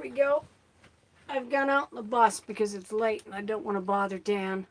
we go. I've gone out on the bus because it's late and I don't want to bother Dan.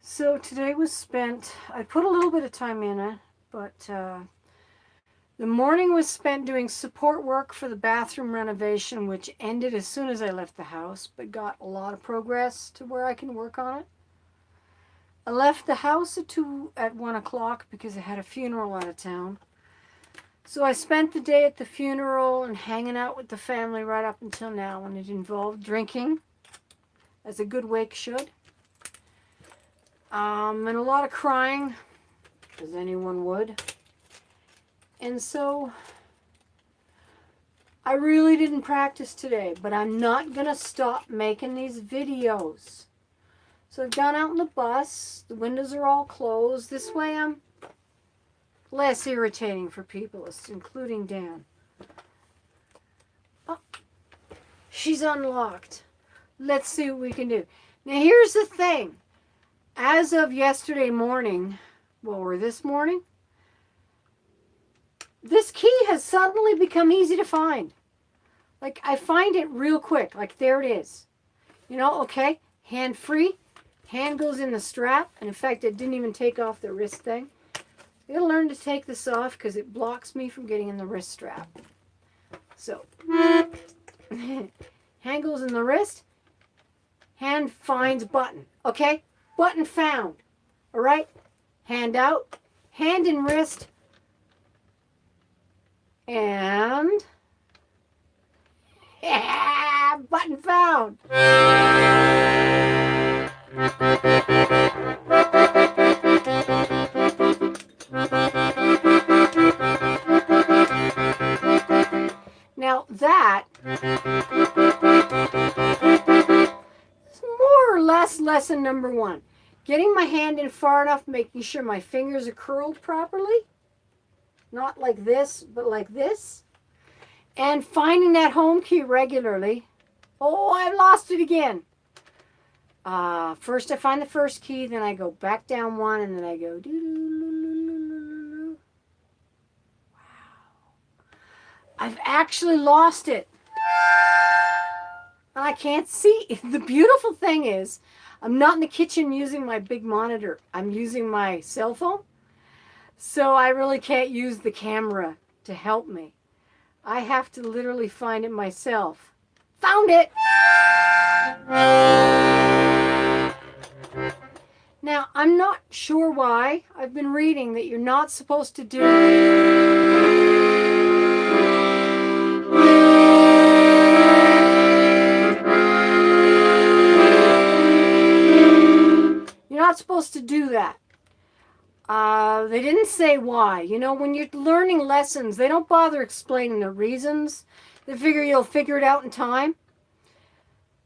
So today was spent, I put a little bit of time in it, but the morning was spent doing support work for the bathroom renovation, which ended as soon as I left the house, but got a lot of progress to where I can work on it. I left the house at 1 o'clock because I had a funeral out of town. So I spent the day at the funeral and hanging out with the family right up until now, and it involved drinking, as a good wake should, and a lot of crying, as anyone would. And so I really didn't practice today, but I'm not going to stop making these videos. So I've gone out on the bus, the windows are all closed. This way I'm less irritating for people, including Dan. Oh, she's unlocked. Let's see what we can do. Now here's the thing. As of yesterday morning, or this morning, this key has suddenly become easy to find. Like, I find it real quick. Like, there it is. You know, okay, hand free. Hand goes in the strap. And in fact, it didn't even take off the wrist thing. I gotta learn to take this off because it blocks me from getting in the wrist strap. So, hand goes in the wrist. Hand finds button. Okay? Button found. All right? Hand out. Hand and wrist. And yeah, button found. Now that is more or less lesson number 1. Getting my hand in far enough, making sure my fingers are curled properly. Not like this, but like this. And finding that home key regularly. Oh, I've lost it again. First I find the first key, then I go back down 1, and then I go doo-doo-doo-doo-doo-doo. Wow. I've actually lost it. And I can't see. The beautiful thing is, I'm not in the kitchen using my big monitor. I'm using my cell phone. So I really can't use the camera to help me. I have to literally find it myself. Found it! Now, I'm not sure why. I've been reading that you're not supposed to do You're not supposed to do that. They didn't say why. You know, when you're learning lessons, they don't bother explaining the reasons. They figure you'll figure it out in time.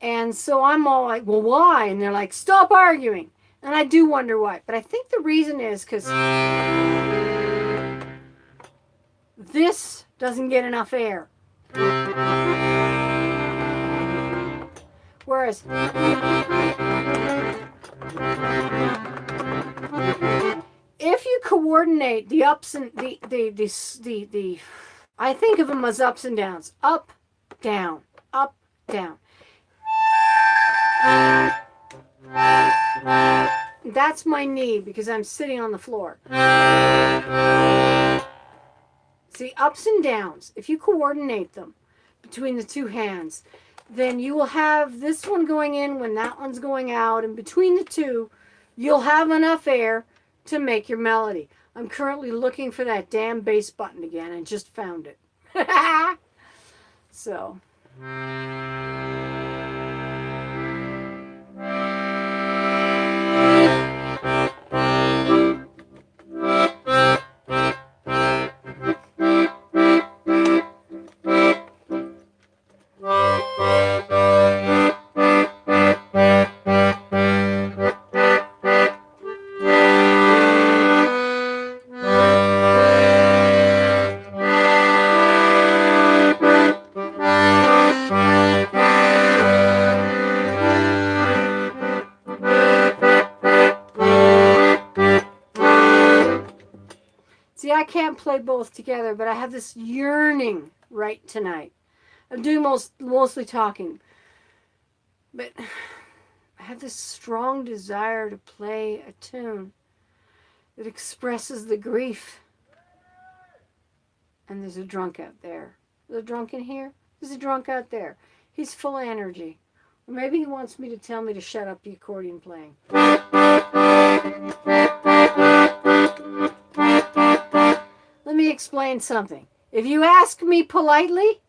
And so I'm all like, well, why? And they're like, stop arguing. And I do wonder why. But I think the reason is because this doesn't get enough air. Whereas if you coordinate the ups and the I think of them as ups and downs. Up, down, up, down. That's my knee because I'm sitting on the floor. See, ups and downs, if you coordinate them between the two hands, then you will have this one going in when that one's going out, and between the two, you'll have enough air to make your melody. I'm currently looking for that damn bass button again and just found it. So. play both together, but I have this yearning right tonight. I'm doing mostly talking, but I have this strong desire to play a tune that expresses the grief. And there's a drunk out there. There's a drunk in here. There's a drunk out there. He's full of energy. Or maybe he wants me to tell me to shut up the accordion playing. Let me explain something. If you ask me politely,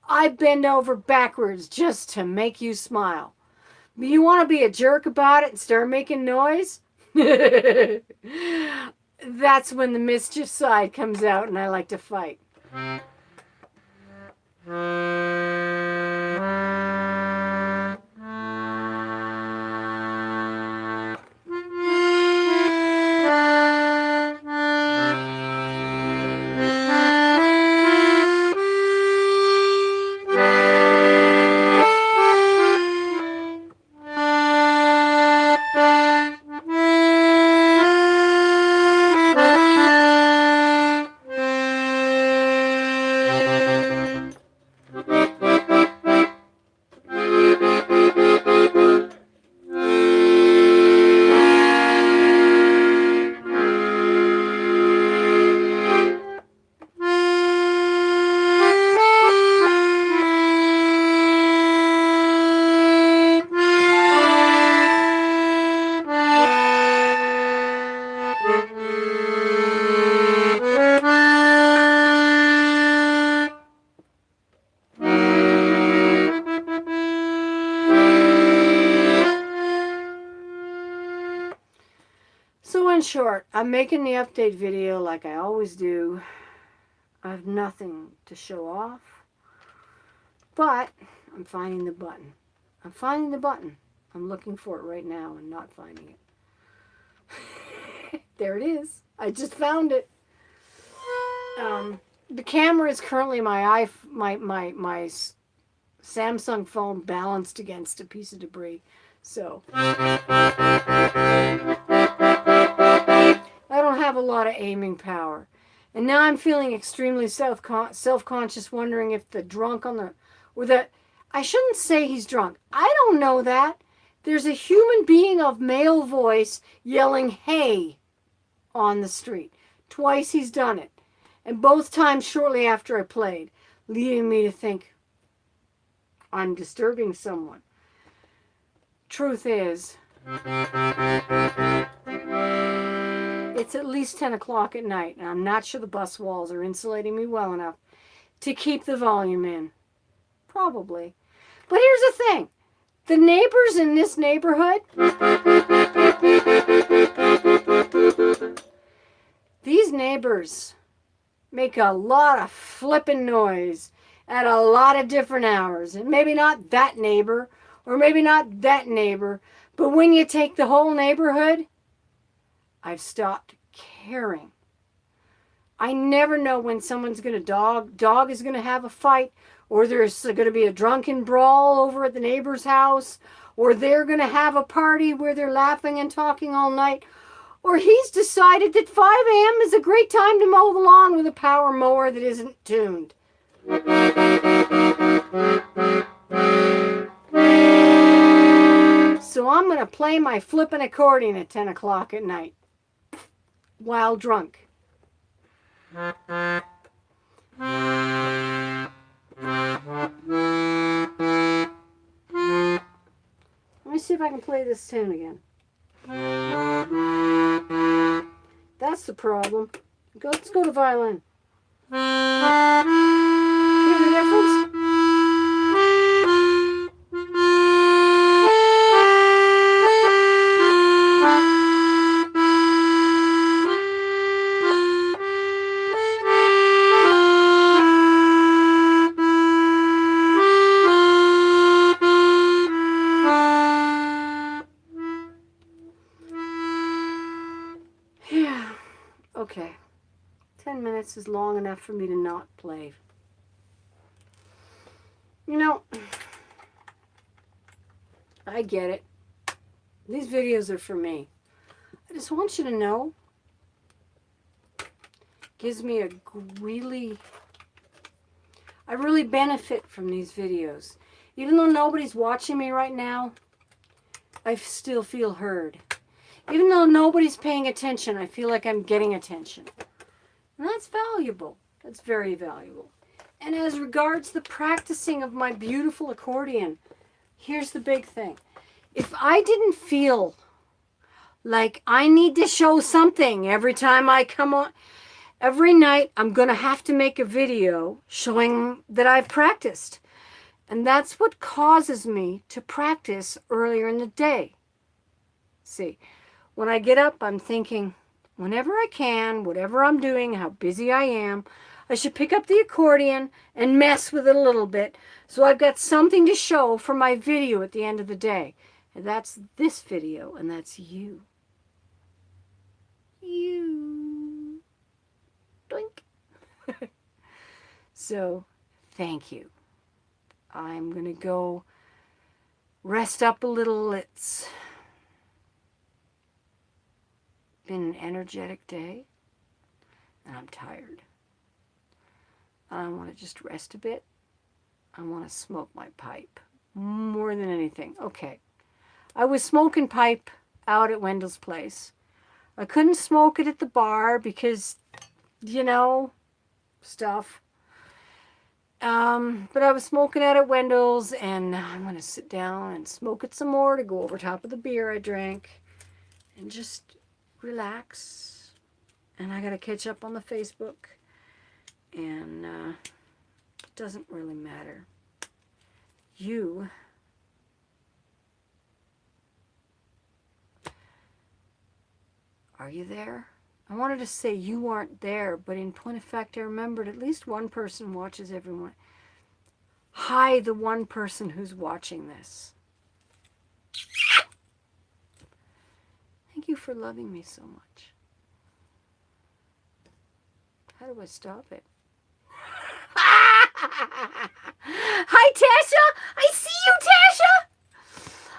I bend over backwards just to make you smile. But you want to be a jerk about it and start making noise? That's when the mischief side comes out and I like to fight. So in short, I'm making the update video like I always do. I have nothing to show off, but I'm finding the button. I'm finding the button. I'm looking for it right now and not finding it. There it is. I just found it. The camera is currently my Samsung phone balanced against a piece of debris. So I don't have a lot of aiming power. And now I'm feeling extremely self-conscious, wondering if the drunk I shouldn't say he's drunk. I don't know that. There's a human being of male voice yelling, "Hey," on the street. Twice he's done it. And both times shortly after I played, leading me to think I'm disturbing someone. Truth is, it's at least 10 o'clock at night, and I'm not sure the bus walls are insulating me well enough to keep the volume in. Probably. But here's the thing. The neighbors in this neighborhood, these neighbors make a lot of flipping noise at a lot of different hours. And maybe not that neighbor, or maybe not that neighbor, but when you take the whole neighborhood, I've stopped caring. I never know when someone's going to dog is going to have a fight, or there's going to be a drunken brawl over at the neighbor's house, or they're going to have a party where they're laughing and talking all night, or he's decided that 5 a.m. is a great time to mow the lawn with a power mower that isn't tuned. So I'm going to play my flippin' accordion at 10 o'clock at night while drunk. Let me see if I can play this tune again. That's the problem. Let's go to violin. Hear the difference? Okay, 10 minutes is long enough for me to not play. You know, I get it. These videos are for me. I just want you to know Gives me a I really benefit from these videos. Even though nobody's watching me right now, I still feel heard. Even though nobody's paying attention, I feel like I'm getting attention. And that's valuable. That's very valuable. And as regards the practicing of my beautiful accordion, here's the big thing. If I didn't feel like I need to show something every time I come on, every night I'm going to have to make a video showing that I've practiced. And that's what causes me to practice earlier in the day. See, when I get up, I'm thinking, whenever I can, whatever I'm doing, how busy I am, I should pick up the accordion and mess with it a little bit so I've got something to show for my video at the end of the day. And that's this video, and that's you. You. Doink. So, thank you. I'm going to go rest up a little. It's been an energetic day, and I'm tired. I want to just rest a bit. I want to smoke my pipe more than anything. Okay. I was smoking pipe out at Wendell's place. I couldn't smoke it at the bar because, stuff. But I was smoking it at Wendell's, and I'm going to sit down and smoke it some more to go over top of the beer I drank and just relax. And I got to catch up on the Facebook, and it doesn't really matter. Are you there? I wanted to say you aren't there, but in point of fact, I remembered at least one person watches everyone. Hi, the one person who's watching this. Thank you for loving me so much. How do I stop it? Hi, Tasha! I see you, Tasha!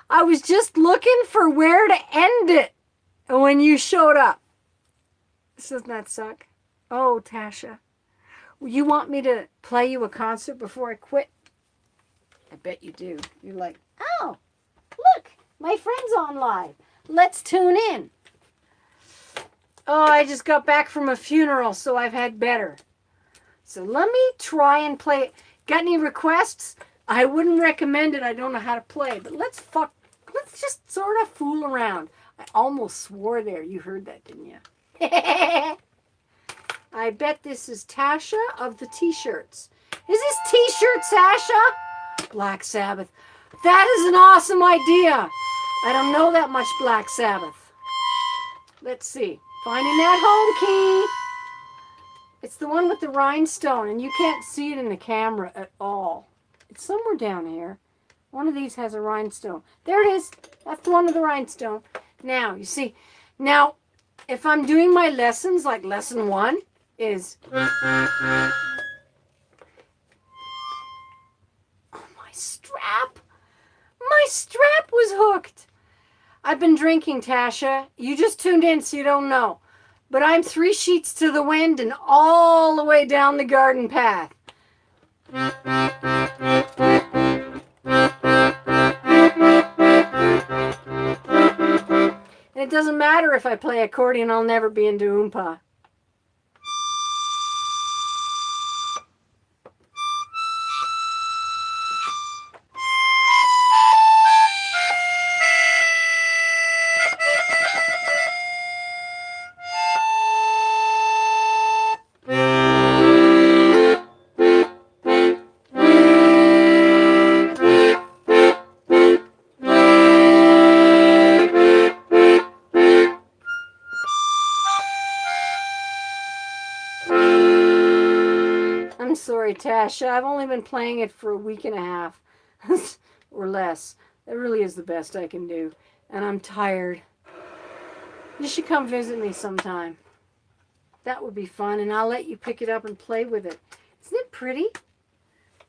I was just looking for where to end it when you showed up. Doesn't that suck? Oh, Tasha. You want me to play you a concert before I quit? I bet you do. You're like, oh, look, my friend's on live. Let's tune in. Oh, I just got back from a funeral, so I've had better. So let me try and play it. Got any requests? I wouldn't recommend it. I don't know how to play, but let's just sort of fool around. I almost swore there. You heard that, didn't you? I bet this is Tasha of the T-shirts. Is this T-shirt Sasha? Black Sabbath. That is an awesome idea. I don't know that much Black Sabbath. Let's see. Finding that home key. It's the one with the rhinestone, and you can't see it in the camera at all. It's somewhere down here. One of these has a rhinestone. There it is. That's the one with the rhinestone. Now, you see. Now, if I'm doing my lessons, like lesson 1 is... Oh, my strap. My strap was hooked. I've been drinking, Tasha. You just tuned in, so you don't know. But I'm 3 sheets to the wind and all the way down the garden path. And it doesn't matter if I play accordion, I'll never be into oompa. Sorry, Tasha. I've only been playing it for a week and a half or less. That really is the best I can do. And I'm tired. You should come visit me sometime. That would be fun, and I'll let you pick it up and play with it. Isn't it pretty?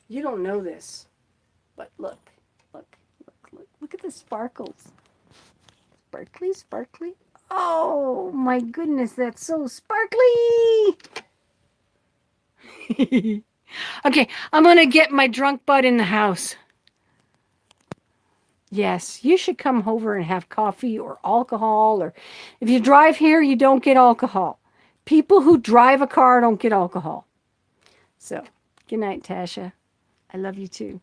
You don't know this. But look at the sparkles. Sparkly, sparkly. Oh, my goodness, that's so sparkly. Okay, I'm going to get my drunk butt in the house. Yes, you should come over and have coffee or alcohol, or if you drive here, you don't get alcohol. People who drive a car don't get alcohol. So, good night, Tasha. I love you too.